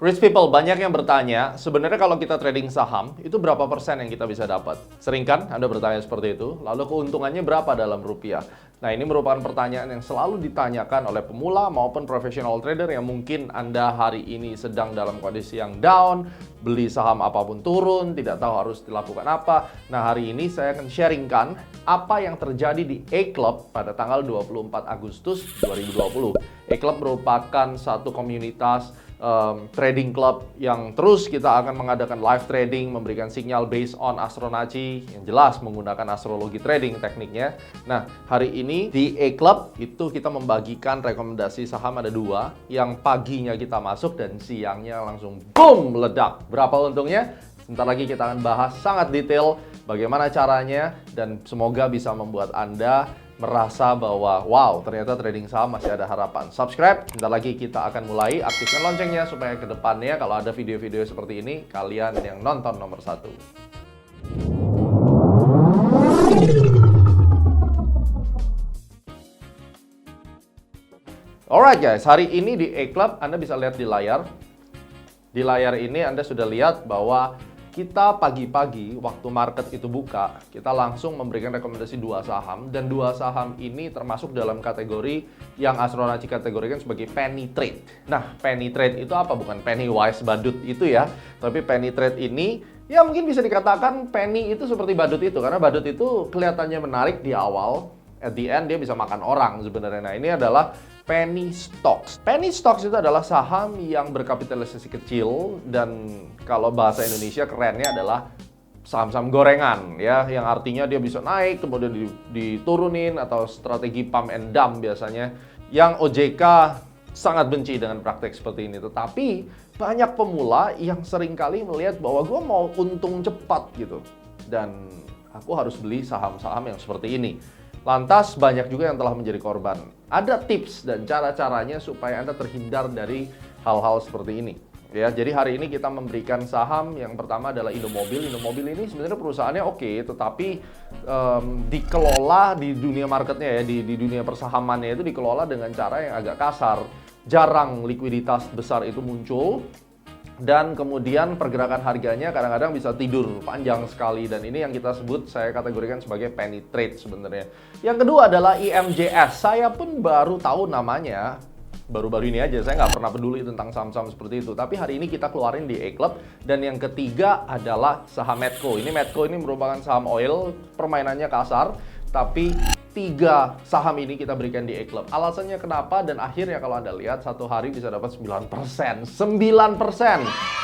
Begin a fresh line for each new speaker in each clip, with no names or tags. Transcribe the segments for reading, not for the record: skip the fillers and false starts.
Rich people, banyak yang bertanya, sebenarnya kalau kita trading saham, itu berapa persen yang kita bisa dapat? Sering kan Anda bertanya seperti itu? Lalu keuntungannya berapa dalam rupiah? Nah, ini merupakan pertanyaan yang selalu ditanyakan oleh pemula maupun professional trader yang mungkin Anda hari ini sedang dalam kondisi yang down, beli saham apapun turun, tidak tahu harus dilakukan apa. Nah, hari ini saya akan sharingkan apa yang terjadi di A-Club pada tanggal 24 Agustus 2020. A-Club merupakan satu komunitas trading club yang terus kita akan mengadakan live trading, memberikan sinyal based on Astronaci yang jelas menggunakan astrologi trading tekniknya. Nah, hari ini di A-Club itu kita membagikan rekomendasi saham ada dua, yang paginya kita masuk dan siangnya langsung boom meledak. Berapa untungnya? Sebentar lagi kita akan bahas sangat detail bagaimana caranya dan semoga bisa membuat Anda merasa bahwa wow, ternyata trading saham masih ada harapan. Subscribe, bentar lagi kita akan mulai. Aktifkan loncengnya supaya ke depannya kalau ada video-video seperti ini, kalian yang nonton nomor satu. Alright guys, hari ini di A-Club Anda bisa lihat di layar. Di layar ini Anda sudah lihat bahwa kita pagi-pagi waktu market itu buka, kita langsung memberikan rekomendasi dua saham, dan dua saham ini termasuk dalam kategori yang Astronaci kategorikan sebagai penny trade. Nah, penny trade itu apa? Bukan penny wise badut itu ya, tapi penny trade ini ya mungkin bisa dikatakan penny itu seperti badut itu, karena badut itu kelihatannya menarik di awal, at the end dia bisa makan orang sebenarnya. Nah, ini adalah penny stocks. Penny stocks itu adalah saham yang berkapitalisasi kecil dan kalau bahasa Indonesia kerennya adalah saham-saham gorengan ya, yang artinya dia bisa naik kemudian diturunin atau strategi pump and dump biasanya, yang OJK sangat benci dengan praktek seperti ini. Tetapi banyak pemula yang seringkali melihat bahwa gue mau untung cepat gitu dan aku harus beli saham-saham yang seperti ini. Lantas banyak juga yang telah menjadi korban. Ada tips dan cara-caranya supaya Anda terhindar dari hal-hal seperti ini. Ya, jadi hari ini kita memberikan saham yang pertama adalah Indomobil. Indomobil ini sebenarnya perusahaannya oke, tetapi dikelola di dunia marketnya ya, di dunia persahamannya itu dikelola dengan cara yang agak kasar. Jarang likuiditas besar itu muncul. Dan kemudian pergerakan harganya kadang-kadang bisa tidur panjang sekali, dan ini yang kita sebut, saya kategorikan sebagai penny trade sebenarnya. Yang kedua adalah IMJS. Saya pun baru tahu namanya baru-baru ini aja, saya nggak pernah peduli tentang saham-saham seperti itu. Tapi hari ini kita keluarin di A-Club. Dan yang ketiga adalah saham Medco. Medco ini merupakan saham oil, permainannya kasar, tapi tiga saham ini kita berikan di A-Club. Alasannya kenapa, dan akhirnya kalau Anda lihat satu hari bisa dapat 9%. 9%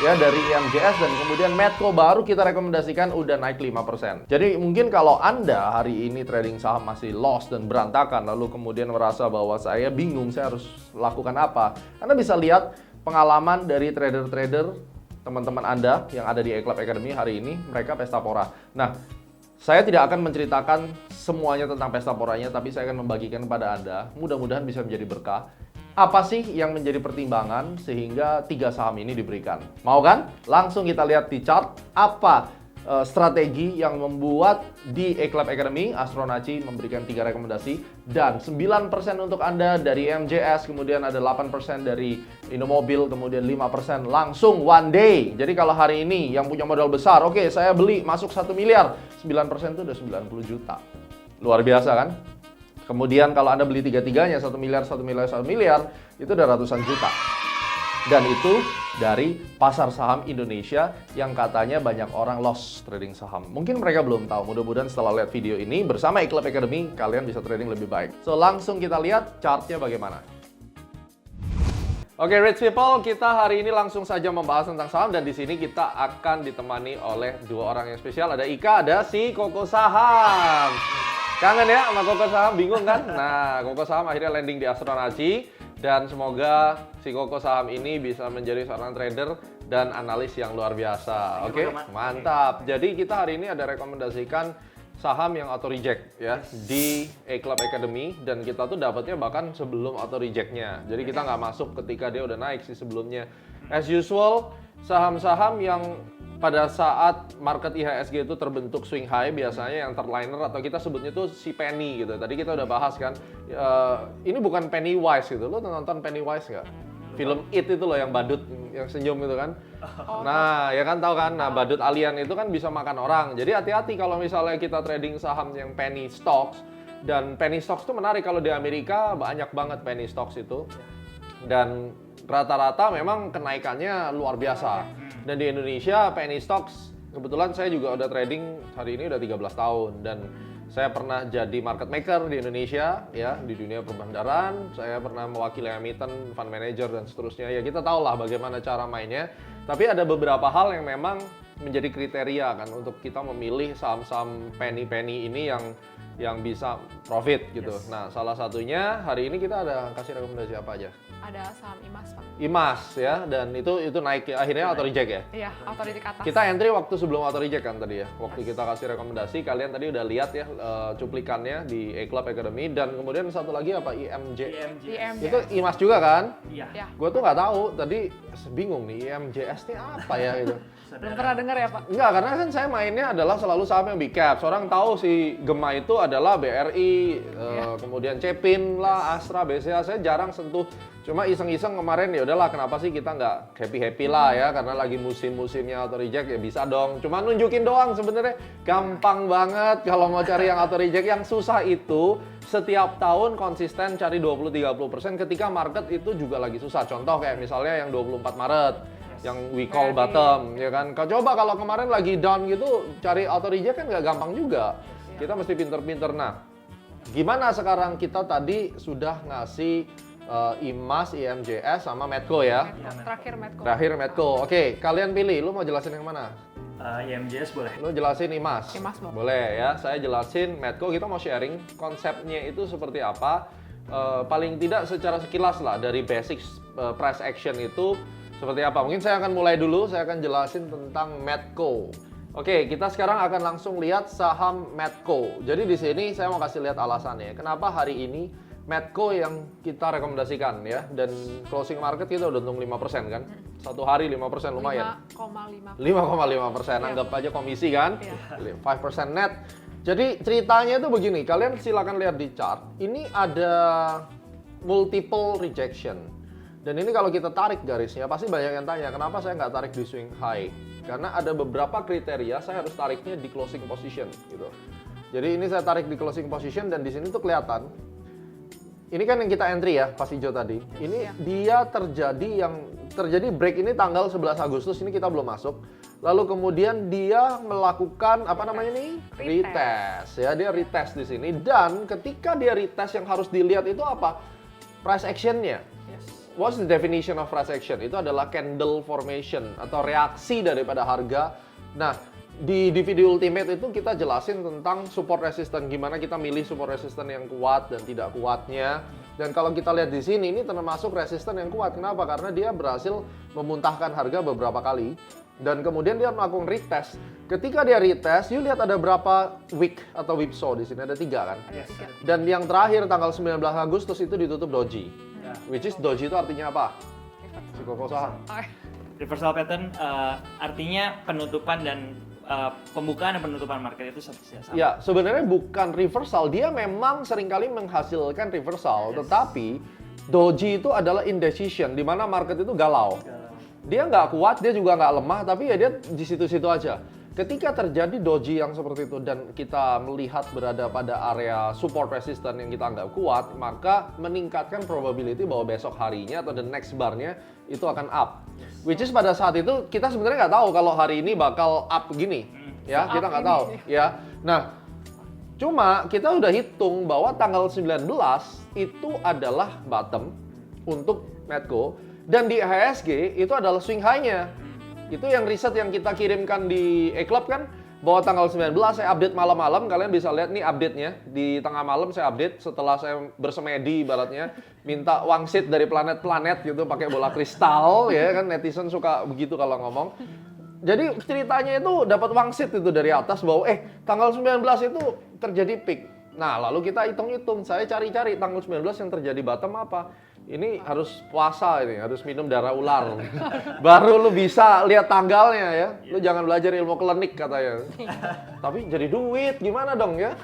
ya dari IMJS, dan kemudian Medco baru kita rekomendasikan udah naik 5%. Jadi mungkin kalau Anda hari ini trading saham masih loss dan berantakan, lalu kemudian merasa bahwa saya bingung, saya harus lakukan apa? Anda bisa lihat pengalaman dari trader-trader teman-teman Anda yang ada di A-Club Academy hari ini, mereka pesta pora. Nah, saya tidak akan menceritakan semuanya tentang pesta poranya, tapi saya akan membagikan kepada Anda. Mudah-mudahan bisa menjadi berkah. Apa sih yang menjadi pertimbangan sehingga tiga saham ini diberikan? Mau kan? Langsung kita lihat di chart apa strategi yang membuat di A-Club Academy Astronaci memberikan 3 rekomendasi, dan 9% untuk Anda dari MJS, kemudian ada 8% dari Indomobil, kemudian 5% langsung one day. Jadi kalau hari ini yang punya modal besar, oke, saya beli masuk 1 miliar, 9% itu udah 90 juta. Luar biasa kan? Kemudian kalau Anda beli tiga-tiganya 1 miliar, 1 miliar, 1 miliar, itu udah ratusan juta. Dan itu dari pasar saham Indonesia yang katanya banyak orang loss trading saham. Mungkin mereka belum tahu. Mudah-mudahan setelah lihat video ini bersama A-Club Academy, kalian bisa trading lebih baik. So, langsung kita lihat chartnya bagaimana. Oke, rich people, kita hari ini langsung saja membahas tentang saham, dan di sini kita akan ditemani oleh dua orang yang spesial. Ada Ika, ada si Koko Saham. Kangen ya sama Koko Saham, bingung kan? Nah, Koko Saham akhirnya landing di Astronaci. Dan semoga si Koko Saham ini bisa menjadi seorang trader dan analis yang luar biasa. Oke, mantap. Jadi kita hari ini ada rekomendasikan saham yang auto reject ya di A-Club Academy, dan kita tuh dapatnya bahkan sebelum auto rejectnya. Jadi kita nggak masuk ketika dia udah naik sih sebelumnya. As usual, saham-saham yang pada saat market IHSG itu terbentuk swing high, biasanya yang terliner atau kita sebutnya tuh si penny gitu. Tadi kita udah bahas kan, ini bukan penny wise gitu. Lo nonton penny wise nggak? film It itu loh yang badut yang senyum itu kan. Nah, ya kan tahu kan. Nah, badut alien itu kan bisa makan orang. Jadi hati-hati kalau misalnya kita trading saham yang penny stocks. Dan penny stocks itu menarik kalau di Amerika banyak banget penny stocks itu. Dan rata-rata memang kenaikannya luar biasa. Dan di Indonesia penny stocks kebetulan saya juga udah trading hari ini udah 13 tahun dan saya pernah jadi market maker di Indonesia ya, di dunia perbandaran. Saya pernah mewakili emiten, fund manager dan seterusnya. Ya kita tahu lah bagaimana cara mainnya. Tapi ada beberapa hal yang memang menjadi kriteria kan untuk kita memilih saham-saham penny ini yang bisa profit gitu.
Yes.
Nah, salah satunya hari ini kita ada kasih rekomendasi apa aja?
Ada saham IMAS, Pak.
IMAS ya, dan itu naik ya. Akhirnya auto reject ya.
Iya, authority ke atas.
Kita entry waktu sebelum auto reject kan tadi ya. Waktu kita kasih rekomendasi, kalian tadi udah lihat ya cuplikannya di A-Club Academy dan kemudian satu lagi apa IMJ.
IMJS.
Itu IMAS juga kan?
Iya.
Ya,
Gue tuh nggak tahu tadi bingung nih IMJS ini apa ya gitu.
belum pernah dengar ya, Pak?
Enggak, karena kan saya mainnya adalah selalu saham yang big cap. Orang tahu si Gema itu adalah BRI, kemudian Cepin lah, Astra, BCA. Saya jarang sentuh. Cuma iseng-iseng kemarin ya udahlah kenapa sih kita nggak happy-happy lah ya karena lagi musim-musimnya auto reject ya bisa dong. Cuma nunjukin doang sebenarnya gampang banget kalau mau cari yang auto reject. Yang susah itu setiap tahun konsisten cari 20-30% ketika market itu juga lagi susah. Contoh kayak misalnya yang 24 Maret. Yang we call bottom, ya kan? Coba kalau kemarin lagi down gitu, cari auto reject kan nggak gampang juga. Kita mesti pinter-pinter. Nah, gimana sekarang kita tadi sudah ngasih IMAS, IMJS, sama Medco ya?
Terakhir Medco.
Terakhir Medco. Oke, kalian pilih. Lu mau jelasin yang mana?
IMJS boleh.
Lu jelasin IMAS?
IMAS, Bang.
Boleh ya, saya jelasin Medco. Kita mau sharing konsepnya itu seperti apa. Paling tidak secara sekilas lah, dari basic price action itu seperti apa? Mungkin saya akan mulai dulu, saya akan jelasin tentang Medco. Oke, kita sekarang akan langsung lihat saham Medco. Jadi di sini saya mau kasih lihat alasannya. Kenapa hari ini Medco yang kita rekomendasikan ya. Dan closing market kita udah untung 5% kan? Satu hari 5% lumayan.
5,5.
5,5%, anggap aja komisi kan? 5% net. Jadi ceritanya itu begini, kalian silakan lihat di chart. Ini ada multiple rejection. Dan ini kalau kita tarik garisnya, pasti banyak yang tanya, kenapa saya nggak tarik di swing high? Karena ada beberapa kriteria, saya harus tariknya di closing position, gitu. Jadi ini saya tarik di closing position, dan di sini tuh kelihatan, ini kan yang kita entry ya, pas hijau tadi. Ini dia terjadi break ini tanggal 11 Agustus, ini kita belum masuk. Lalu kemudian dia melakukan, apa namanya nih? Retest. Ya, dia retest di sini. Dan ketika dia retest, yang harus dilihat itu apa? Price action-nya. What's the definition of price action? Itu adalah candle formation atau reaksi daripada harga. Nah, di DVD Ultimate itu kita jelasin tentang support resistance, gimana kita milih support resistance yang kuat dan tidak kuatnya. Dan kalau kita lihat di sini, ini termasuk resistance yang kuat. Kenapa? Karena dia berhasil memuntahkan harga beberapa kali. Dan kemudian dia melakukan retest. Ketika dia retest, you lihat ada berapa wick atau whipsaw di sini, ada 3 kan?
Ada 3.
Dan yang terakhir tanggal 19 Agustus itu ditutup doji. Which is doji itu artinya apa? Si Koko saham.
Reversal pattern artinya penutupan dan pembukaan dan penutupan market itu sama.
Ya, sebenarnya bukan reversal, dia memang seringkali menghasilkan reversal, tetapi doji itu adalah indecision, di mana market itu galau. Dia nggak kuat, dia juga nggak lemah, tapi ya dia di situ-situ aja. Ketika terjadi doji yang seperti itu dan kita melihat berada pada area support resistance yang kita anggap kuat, maka meningkatkan probability bahwa besok harinya atau the next bar-nya itu akan up. Which is pada saat itu kita sebenarnya nggak tahu kalau hari ini bakal up gini. Ya, kita nggak tahu. Ya, nah cuma kita udah hitung bahwa tanggal 19 itu adalah bottom untuk Medco dan di IHSG itu adalah swing high-nya. Itu yang riset yang kita kirimkan di A-Club kan, bahwa tanggal 19 saya update malam-malam, kalian bisa lihat nih update-nya. Di tengah malam saya update setelah saya bersemedi ibaratnya, minta wangsit dari planet-planet gitu pakai bola kristal ya kan, netizen suka begitu kalau ngomong. Jadi ceritanya itu dapat wangsit itu dari atas bahwa tanggal 19 itu terjadi peak. Nah, lalu kita hitung-hitung, saya cari-cari tanggal 19 yang terjadi bottom apa. Ini harus puasa ini, harus minum darah ular. Baru lu bisa lihat tanggalnya ya. Lu jangan belajar ilmu klinik katanya. Tapi jadi duit, gimana dong ya?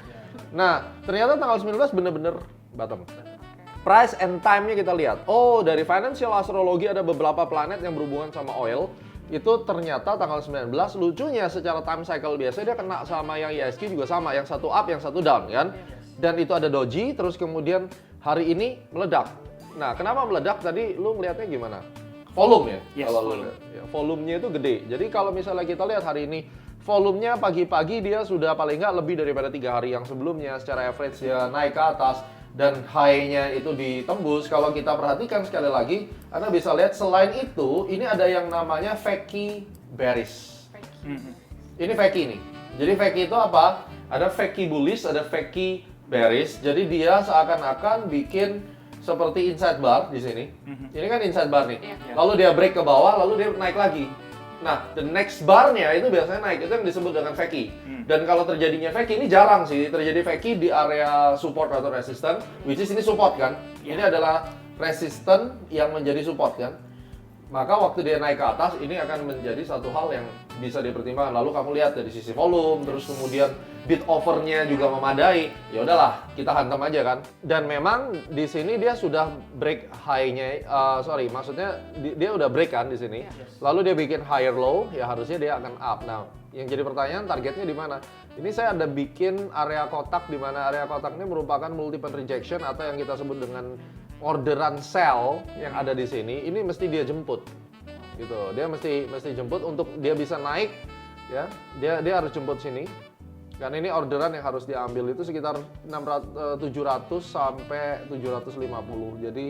Nah, ternyata tanggal 19 bener-bener bottom. Price and time-nya kita lihat. Oh, dari financial astrology ada beberapa planet yang berhubungan sama oil. Itu ternyata tanggal 19, lucunya secara time cycle biasa dia kena sama yang ISQ juga sama, yang satu up, yang satu down kan. Dan itu ada doji, terus kemudian hari ini meledak. Nah, kenapa meledak tadi lu ngelihatnya gimana? Volume ya?
Yes,
Kalau lu
volume.
lihat. Ya, volumenya itu gede. Jadi kalau misalnya kita lihat hari ini, volumenya pagi-pagi dia sudah paling nggak lebih daripada 3 hari yang sebelumnya. Secara average dia naik ke atas. Dan high-nya itu ditembus. Kalau kita perhatikan sekali lagi, Anda bisa lihat selain itu, ini ada yang namanya Feki bearish. Ini Feki nih. Jadi Feki itu apa? Ada Feki bullish, ada Feki bearish. Jadi dia seakan-akan bikin seperti inside bar di sini. Ini kan inside bar nih.
Iya.
Lalu dia break ke bawah, lalu dia naik lagi. Nah, the next bar-nya itu biasanya naik. Itu yang disebut dengan Feki. Dan kalau terjadinya Feki, ini jarang sih terjadi Feki di area support atau resistance, which is ini support kan. Ini adalah resistance yang menjadi support kan. Maka waktu dia naik ke atas, ini akan menjadi satu hal yang bisa dipertimbangkan. Lalu kamu lihat dari sisi volume, terus kemudian bid offer-nya juga memadai. Ya udahlah, kita hantam aja kan. Dan memang di sini dia sudah break high-nya, maksudnya dia udah break kan di sini. Lalu dia bikin higher low, ya harusnya dia akan up. Nah, yang jadi pertanyaan targetnya di mana? Ini saya ada bikin area kotak di mana area kotak ini merupakan multiple rejection atau yang kita sebut dengan orderan sell yang ada di sini. Ini mesti dia jemput, gitu. Dia mesti jemput untuk dia bisa naik, ya. Dia harus jemput sini. Karena ini orderan yang harus diambil itu sekitar 700 sampai 750. Jadi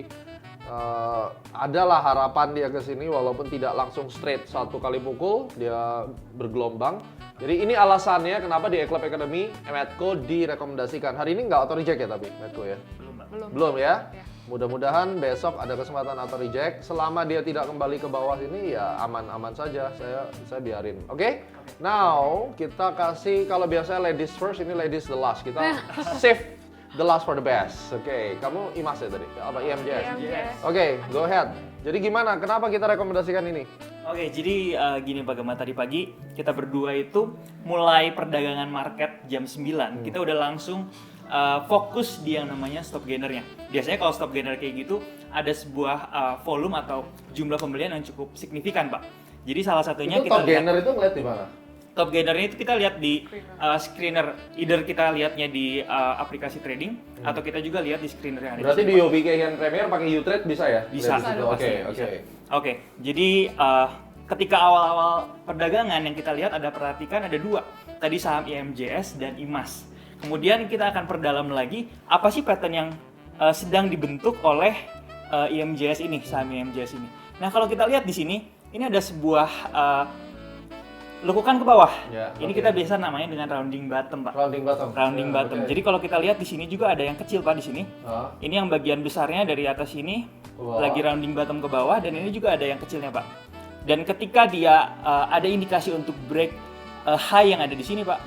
adalah harapan dia ke sini walaupun tidak langsung straight satu kali pukul, dia bergelombang. Jadi ini alasannya kenapa di Eclipse Academy Medco direkomendasikan. Hari ini nggak auto reject ya tapi Medco ya? Belum ya? Mudah-mudahan besok ada kesempatan auto reject. Selama dia tidak kembali ke bawah ini ya aman-aman saja. Saya biarin. Oke? Now kita kasih, kalau biasanya ladies first, ini ladies the last. Kita save the last for the best. Oke, kamu IMAS ya tadi? Apa IMJS?
IMJS.
Oke, go ahead. Jadi gimana? Kenapa kita rekomendasikan ini?
Oke, jadi gini Pak Gema, tadi pagi kita berdua itu mulai perdagangan market jam 9. Kita udah langsung fokus di yang namanya stop gainernya. Biasanya kalau stop gainer kayak gitu ada sebuah volume atau jumlah pembelian yang cukup signifikan, Pak. Jadi salah satunya
Itu
kita
top gainer itu ngeliat di mana?
top gainernya itu kita lihat di screener. Either kita lihatnya di aplikasi trading atau kita juga lihat di screener yang ada.
Berarti
sini,
di
Pak.
YOBK Premier pakai U-Trade bisa ya?
Bisa.
Lihat di situ.
Pasti,
Oke.
bisa. Oke, jadi ketika awal-awal perdagangan yang kita lihat perhatikan ada dua. Tadi saham IMJS dan IMAS. Kemudian kita akan perdalam lagi apa sih pattern yang sedang dibentuk oleh IMJS ini, saham IMJS ini. Nah, kalau kita lihat di sini, ini ada sebuah lekukan ke bawah.
Ya,
Ini
oke.
kita biasa namanya dengan rounding bottom, Pak.
Rounding bottom.
Rounding
Ya,
bottom.
oke.
Jadi kalau kita lihat di sini juga ada yang kecil, Pak, di sini.
Ah,
Ini yang bagian besarnya dari atas ini
Wah.
lagi rounding bottom ke bawah, dan ini juga ada yang kecilnya, Pak. Dan ketika dia ada indikasi untuk break high yang ada di sini, Pak,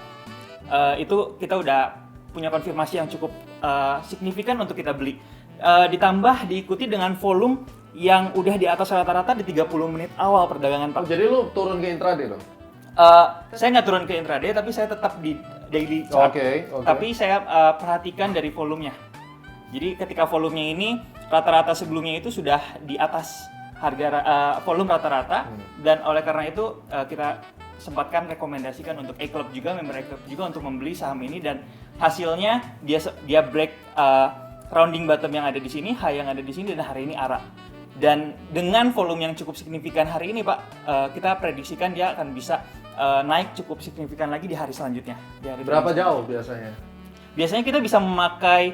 itu kita udah punya konfirmasi yang cukup signifikan untuk kita beli. Ditambah diikuti dengan volume yang udah di atas rata-rata di 30 menit awal perdagangan, Pak.
Oh, jadi lu turun ke intraday dong?
Saya nggak turun ke intraday, tapi saya tetap di daily chart.
Oke.
Tapi saya perhatikan dari volumenya. Jadi ketika volumenya ini rata-rata sebelumnya itu sudah di atas harga volume rata-rata, dan oleh karena itu kita sempatkan rekomendasikan untuk A-Club juga, member A-Club juga untuk membeli saham ini, dan hasilnya dia break rounding bottom yang ada di sini, high yang ada di sini, dan hari ini arah. Dan dengan volume yang cukup signifikan hari ini, Pak, kita prediksikan dia akan bisa naik cukup signifikan lagi di hari selanjutnya. Di hari
Berapa
selanjutnya.
jauh biasanya?
Biasanya kita bisa memakai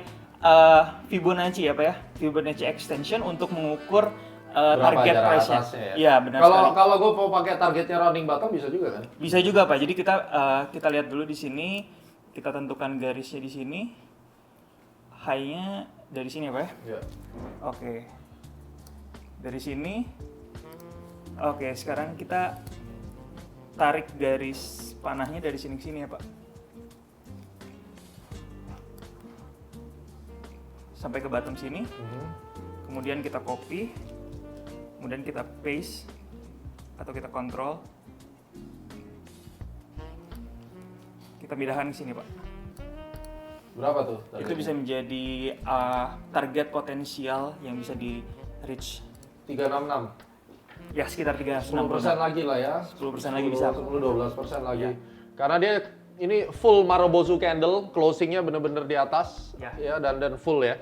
Fibonacci ya, Pak ya, Fibonacci extension untuk mengukur target
jarak
price-nya.
atasnya ya?
Iya, benar sekali.
Kalau gue mau pakai targetnya rounding bottom bisa juga kan?
Bisa juga, Pak. Jadi kita lihat dulu di sini, kita tentukan garisnya di sini. High-nya dari sini ya, Pak ya?
Iya.
Oke. Dari sini. Oke, sekarang kita tarik garis panahnya dari sini ke sini ya, Pak. Sampai ke bottom sini. Kemudian kita copy. Kemudian kita paste atau kita kontrol. Kita pindahkan ke sini, Pak.
Berapa tuh?
Itu bisa menjadi target potensial yang bisa di reach
366.
ya sekitar
10%
360.
lagi lah ya.
10% lagi bisa.
10-12% lagi.
Ya.
Karena dia ini full Marubozu candle, closingnya bener-bener di atas
Ya.
ya dan full ya.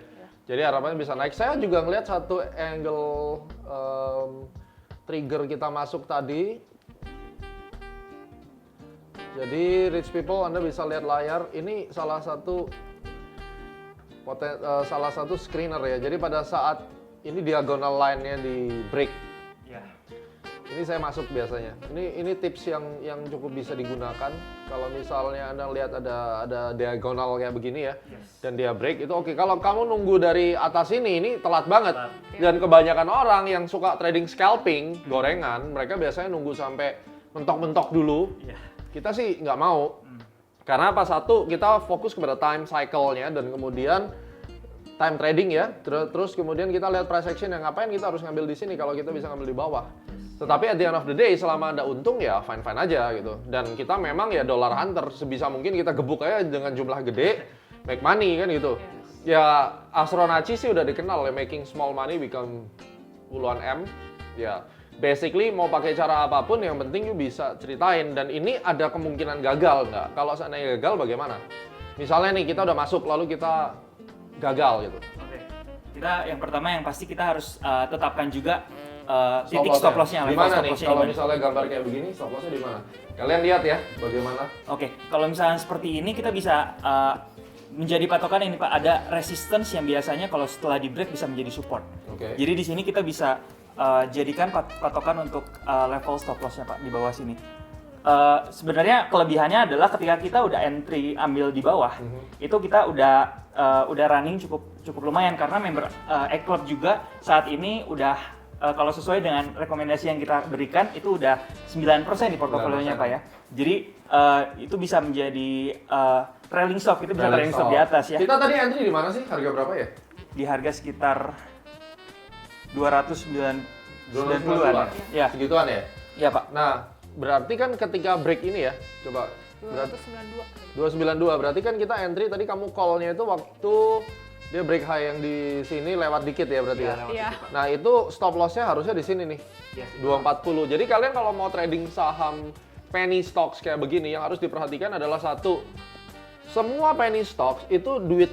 Jadi harapannya bisa naik. Saya juga ngelihat satu angle trigger kita masuk tadi. Jadi rich people Anda bisa lihat layar, ini salah satu screener ya. Jadi pada saat ini diagonal line-nya di break.
Ya.
Ini saya masuk biasanya. Ini tips yang cukup bisa digunakan. Kalau misalnya Anda lihat ada diagonal kayak begini ya, dan dia break itu oke. Kalau kamu nunggu dari atas ini telat banget. Dan kebanyakan orang yang suka trading scalping, gorengan, mereka biasanya nunggu sampai mentok-mentok dulu.
Ya.
Kita sih nggak mau. Karena apa? Satu, kita fokus kepada time cycle-nya dan kemudian time trading ya. Terus kemudian kita lihat price action yang ngapain kita harus ngambil di sini kalau kita bisa ngambil di bawah. Tetapi at the end of the day, selama Anda untung ya fine-fine aja gitu. Dan kita memang ya dollar hunter, sebisa mungkin kita gebuk aja dengan jumlah gede, make money kan gitu. Ya Astronaci sih udah dikenal ya, making small money become puluhan M. Ya basically mau pakai cara apapun yang penting you bisa ceritain. Dan ini ada kemungkinan gagal nggak? Kalau seandainya gagal bagaimana? Misalnya nih kita udah masuk lalu kita gagal gitu.
Oke. Kita yang pertama yang pasti kita harus tetapkan juga titik stop loss-nya.
Di mana nih? Kalau misalnya gambar kayak begini, stop loss-nya di mana? Kalian lihat ya, bagaimana?
Oke, kalau misalnya seperti ini kita bisa menjadi patokan ini Pak, ada resistance yang biasanya kalau setelah di break bisa menjadi support.
Oke.
Jadi di sini kita bisa jadikan patokan untuk level stop loss-nya Pak di bawah sini. Sebenarnya kelebihannya adalah ketika kita udah entry ambil di bawah, itu kita udah running cukup lumayan karena member Club juga saat ini udah kalau sesuai dengan rekomendasi yang kita berikan itu udah 9% di portofolionya Pak ya. Jadi itu bisa menjadi trailing stop, itu bisa trailing stop di atas ya.
Kita tadi entry di mana sih? Harga berapa ya?
Di harga sekitar 290-an.
290-an?
Ya.
Segituan ya?
Iya Pak.
Nah, berarti kan ketika break ini ya, coba
292.
292, berarti kan kita entry tadi kamu call-nya itu waktu dia break high yang di sini lewat dikit ya berarti ya?
Iya.
Nah itu stop loss-nya harusnya di sini nih,
Yes.
240. Jadi kalian kalau mau trading saham penny stocks kayak begini, yang harus diperhatikan adalah satu, semua penny stocks itu duit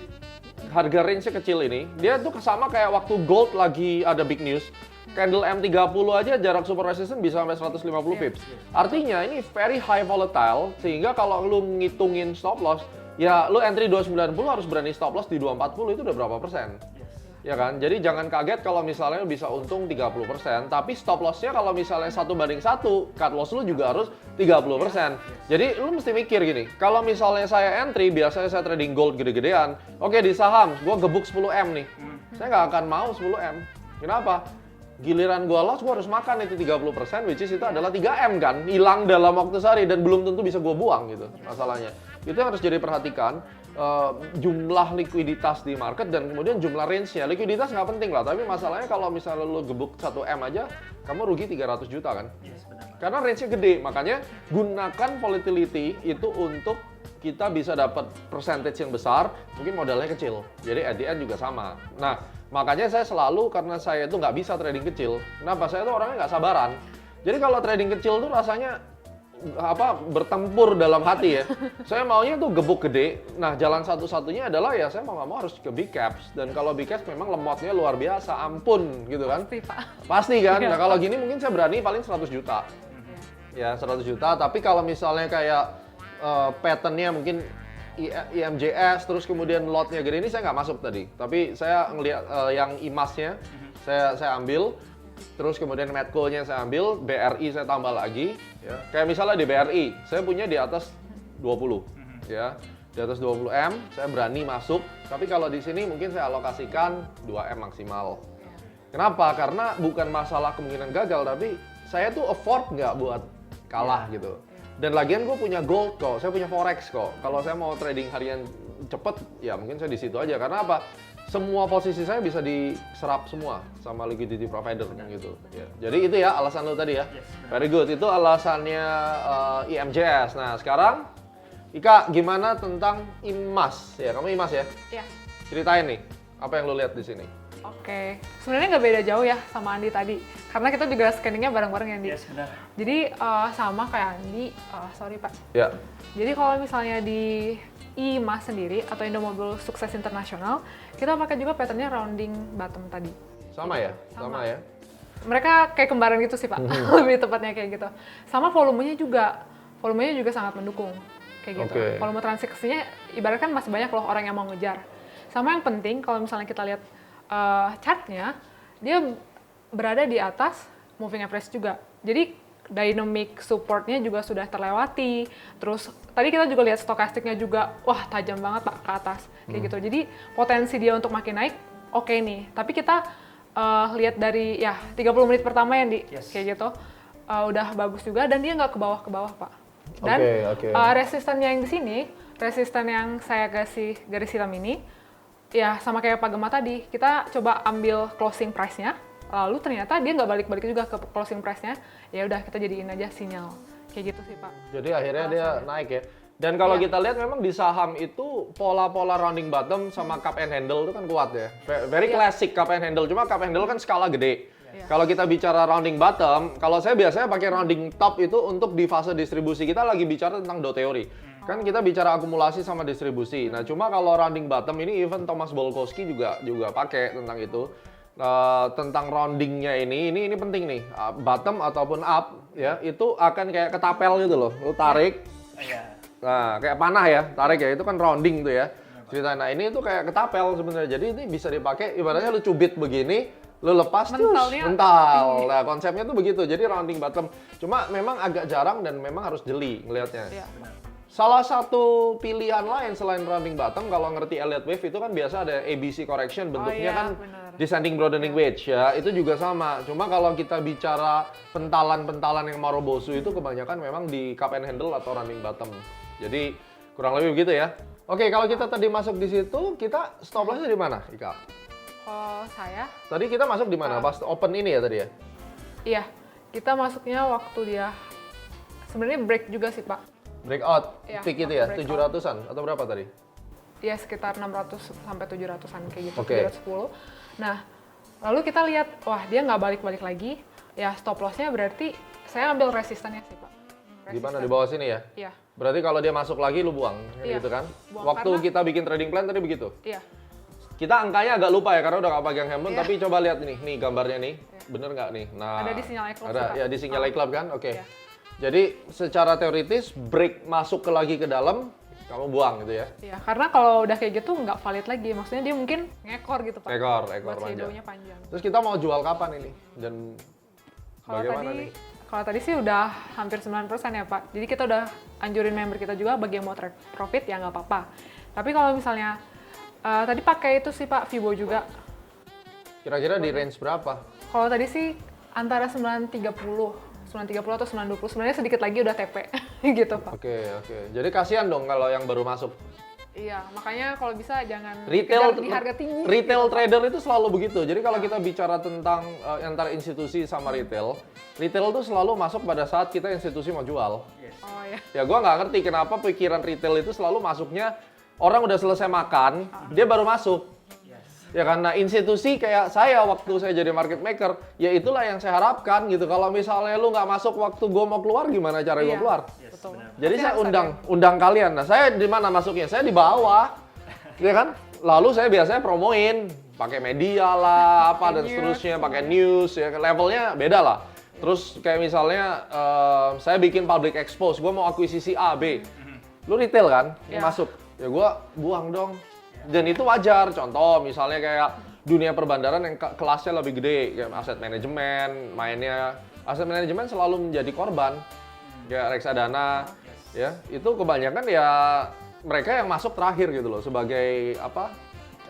harga range-nya kecil ini, dia tuh sama kayak waktu gold lagi ada big news. Candle M30 aja jarak super resistance bisa sampai 150 pips. Artinya ini very high volatile, sehingga kalau lu ngitungin stop loss, ya lu entry 290 harus berani stop loss di 240, itu udah berapa persen? Ya kan? Jadi jangan kaget kalau misalnya bisa untung 30%, tapi stop loss-nya kalau misalnya 1:1, cut loss lu juga harus 30%. Jadi lu mesti mikir gini, kalau misalnya saya entry, biasanya saya trading gold gede-gedean, oke di saham, gua gebuk 10M nih. Saya nggak akan mau 10M. Kenapa? Giliran gua loss, gua harus makan itu 30%, which is itu adalah 3M kan, hilang dalam waktu sehari dan belum tentu bisa gua buang gitu masalahnya. Itu yang harus jadi perhatikan, jumlah likuiditas di market dan kemudian jumlah range-nya. Likuiditas nggak penting lah, tapi masalahnya kalau misalnya lu gebuk 1M aja, kamu rugi 300 juta kan? Karena range-nya gede, makanya gunakan volatility itu untuk kita bisa dapat percentage yang besar, mungkin modalnya kecil. Jadi at the end juga sama. Nah, makanya saya selalu, karena saya itu nggak bisa trading kecil. Kenapa? Saya tuh orangnya nggak sabaran. Jadi kalau trading kecil tuh rasanya bertempur dalam hati ya. Saya maunya tuh gebuk gede. Nah, jalan satu-satunya adalah ya saya mau nggak mau harus ke big caps. Dan kalau big caps memang lemotnya luar biasa, ampun gitu kan.
Pasti Pak.
Pasti kan. Nah, kalau gini mungkin saya berani paling 100 juta. Ya, 100 juta. Tapi kalau misalnya kayak patternnya mungkin IMJS, terus kemudian lotnya gede, ini saya nggak masuk tadi. Tapi saya ngelihat yang IMAS-nya, saya ambil. Terus kemudian Medco-nya saya ambil, BRI saya tambah lagi. Ya. Kayak misalnya di BRI, saya punya di atas 20. Ya. Di atas 20M, saya berani masuk. Tapi kalau di sini mungkin saya alokasikan 2M maksimal. Kenapa? Karena bukan masalah kemungkinan gagal, tapi saya tuh afford nggak buat kalah gitu. Dan lagian gue punya gold kok, saya punya forex kok. Kalau saya mau trading harian cepet, ya mungkin saya di situ aja. Karena apa? Semua posisi saya bisa diserap semua sama liquidity provider gitu. Ya. Jadi itu ya alasan lo tadi ya. Very good. Itu alasannya IMJS. Nah sekarang Ika, gimana tentang IMAS? Ya, kamu IMAS ya?
Ya.
Ceritain nih, apa yang lo lihat di sini?
Oke. Sebenarnya nggak beda jauh ya sama Andi tadi. Karena kita juga scanningnya bareng-bareng ya, Andi.
Yes, benar.
Jadi sama kayak Andi, sorry Pak.
Ya.
Jadi kalau misalnya di IMAS sendiri atau Indomobil Sukses Internasional, kita pakai juga patternnya rounding bottom tadi.
Sama ya?
Sama.
Sama ya?
Mereka kayak kembaran gitu sih Pak, lebih tepatnya kayak gitu. Sama volumenya juga sangat mendukung kayak gitu.
Oke.
Volume transaksinya ibaratkan masih banyak loh orang yang mau ngejar. Sama yang penting kalau misalnya kita lihat chartnya, dia berada di atas moving average juga. Jadi dynamic supportnya juga sudah terlewati. Terus tadi kita juga lihat stokastiknya juga, wah tajam banget Pak ke atas kayak gitu. Jadi potensi dia untuk makin naik oke nih. Tapi kita lihat dari ya 30 menit pertama yang di
Yes.
kayak gitu udah bagus juga dan dia nggak ke bawah Pak. Dan
Oke.
resistannya yang di sini, resisten yang saya kasih garis hitam ini, ya sama kayak Pak Gema tadi, kita coba ambil closing price-nya, lalu ternyata dia nggak balik-balik juga ke closing price-nya, ya udah kita jadiin aja sinyal, kayak gitu sih Pak.
Jadi akhirnya dia naik ya. Dan kalau
Iya.
kita lihat memang di saham itu pola-pola rounding bottom sama cup and handle itu kan kuat ya. Very classic cup and handle, cuma cup and handle kan skala gede.
Iya.
Kalau kita bicara rounding bottom, kalau saya biasanya pakai rounding top itu untuk di fase distribusi. Kita lagi bicara tentang dot teori. Kan kita bicara akumulasi sama distribusi. Nah, cuma kalau rounding bottom ini even Thomas Bolkowski juga pakai tentang itu. Tentang roundingnya ini penting nih. Bottom ataupun up ya, itu akan kayak ketapel gitu loh. Lu tarik,
Iya.
nah kayak panah ya, tarik ya, itu kan rounding tuh ya. Ceritanya, nah ini tuh kayak ketapel sebenarnya. Jadi ini bisa dipakai, ibaratnya lu cubit begini, lu lepas terus
Mentalnya
mental. Nah konsepnya tuh begitu, jadi rounding bottom. Cuma memang agak jarang dan memang harus jeli ngelihatnya.
Iya.
Salah satu pilihan lain selain rounding bottom, kalau ngerti Elliott Wave itu kan biasa ada ABC correction, bentuknya
iya,
kan
benar.
descending broadening wedge ya, itu juga sama. Cuma kalau kita bicara pentalan-pentalan yang Marubozu itu kebanyakan memang di cup and handle atau rounding bottom. Jadi kurang lebih begitu ya. Oke, kalau kita tadi masuk di situ, kita stop loss-nya di mana, Ika?
Kalau saya,
Tadi kita masuk di mana? Pas open ini ya tadi ya?
iya, kita masuknya waktu dia sebenarnya break juga sih Pak.
Breakout,
Iya,
peak itu ya,
breakout.
700-an atau berapa tadi?
Ya sekitar 600 sampai 700-an kayak gitu,
Oke.
710. Nah, lalu kita lihat, wah dia nggak balik-balik lagi, ya stop loss-nya berarti saya ambil resistannya sih Pak.
Di mana? Di bawah sini ya?
Iya,
Berarti kalau dia masuk lagi lu buang,
Iya,
gitu kan?
buang,
Waktu
karena-
kita bikin trading plan tadi begitu.
iya.
Kita angkanya agak lupa ya karena udah gak pegang handphone,
Iya.
tapi coba lihat nih gambarnya nih, bener nggak nih? Nah,
Ada di sinyal iCloud
Ada
sih, Pak.
ya di sinyal iCloud kan? Oke.
Iya.
Jadi secara teoritis break masuk lagi ke dalam, kamu buang gitu ya?
Iya, karena kalau udah kayak gitu nggak valid lagi, maksudnya dia mungkin ngekor gitu Pak.
Ekor
Buat
panjang.
shadownya panjang.
Terus kita mau jual kapan ini? Dan
Kalau
bagaimana
tadi,
nih?
kalau tadi sih udah hampir 9% ya Pak. Jadi kita udah anjurin member kita juga bagi yang mau trade profit ya nggak apa-apa. Tapi kalau misalnya tadi pakai itu sih Pak Vibo juga.
Kira-kira di range berapa?
Kalau tadi sih antara 930 atau 920, sebenarnya sedikit lagi udah TP gitu Pak.
Oke. Jadi kasihan dong kalau yang baru masuk.
Iya, makanya kalau bisa jangan
Retail
kejar di harga tinggi.
Retail
gitu, Pak.
trader itu selalu begitu. Jadi kalau kita bicara tentang antara institusi sama retail itu selalu masuk pada saat kita institusi mau jual.
Oh ya.
Ya gua nggak ngerti kenapa pikiran retail itu selalu masuknya orang udah selesai makan, dia baru masuk. Ya karena institusi kayak saya waktu saya jadi market maker, ya itulah yang saya harapkan gitu. Kalau misalnya lu nggak masuk waktu gua mau keluar, gimana cara gua
Iya.
keluar?
Betul.
Jadi
Pasti
saya
harus
undang kalian. Nah, saya di mana masuknya? Saya di bawah. Ya kan? Lalu saya biasanya promoin pakai media lah, apa dan
news,
seterusnya, pakai news ya, levelnya beda lah. Terus kayak misalnya saya bikin public expose, gua mau akuisisi A, B. Lu retail kan? Lu
Iya.
masuk. Ya gua buang dong. Dan itu wajar. Contoh misalnya kayak dunia perbandaran yang kelasnya lebih gede, kayak aset manajemen, mainnya aset manajemen selalu menjadi korban. Kayak reksadana, ya itu kebanyakan ya mereka yang masuk terakhir gitu loh sebagai apa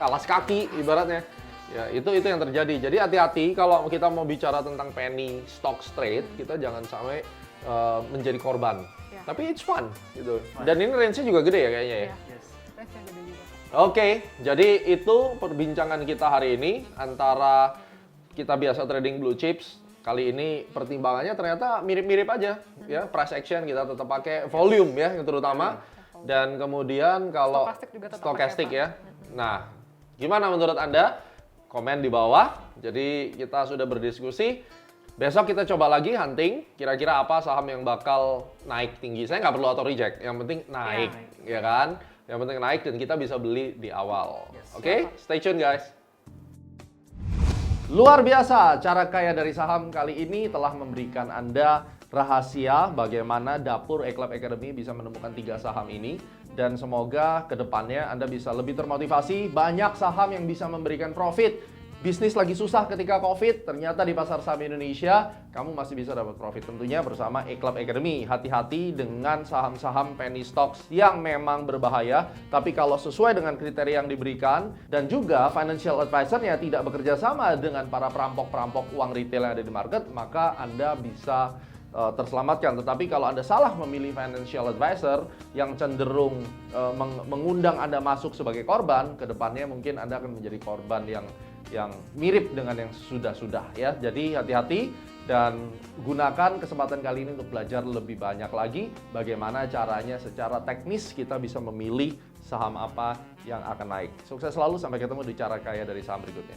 alas kaki ibaratnya. Ya itu yang terjadi. Jadi hati-hati kalau kita mau bicara tentang penny stock trade, kita jangan sampai menjadi korban.
Ya.
Tapi it's fun gitu. Dan ini range-nya juga gede ya kayaknya ya.
Iya. Range yang gede juga.
Oke, jadi itu perbincangan kita hari ini antara kita biasa trading blue chips. Kali ini pertimbangannya ternyata mirip-mirip aja ya, price action kita tetap pakai volume ya yang terutama. Dan kemudian kalau
Stokastik juga tetap
stokastik
pakai,
ya. Nah, gimana menurut Anda? Komen di bawah. Jadi kita sudah berdiskusi. Besok kita coba lagi hunting. Kira-kira apa saham yang bakal naik tinggi? Saya nggak perlu auto reject. Yang penting naik, ya kan? Yang penting naik dan kita bisa beli di awal. Oke? Stay tune guys. Luar biasa, cara kaya dari saham kali ini telah memberikan Anda rahasia bagaimana dapur Eklab Academy bisa menemukan 3 saham ini. Dan semoga kedepannya Anda bisa lebih termotivasi, banyak saham yang bisa memberikan profit. Bisnis lagi susah ketika COVID, ternyata di pasar saham Indonesia, kamu masih bisa dapat profit. Tentunya bersama Eklab Academy. Hati-hati dengan saham-saham penny stocks yang memang berbahaya. Tapi kalau sesuai dengan kriteria yang diberikan, dan juga financial advisor-nya tidak bekerja sama dengan para perampok-perampok uang retail yang ada di market, maka Anda bisa terselamatkan. Tetapi kalau Anda salah memilih financial advisor yang cenderung mengundang Anda masuk sebagai korban, kedepannya mungkin Anda akan menjadi korban yang mirip dengan yang sudah-sudah ya. Jadi hati-hati dan gunakan kesempatan kali ini untuk belajar lebih banyak lagi bagaimana caranya secara teknis kita bisa memilih saham apa yang akan naik. Sukses selalu, sampai ketemu di cara kaya dari saham berikutnya.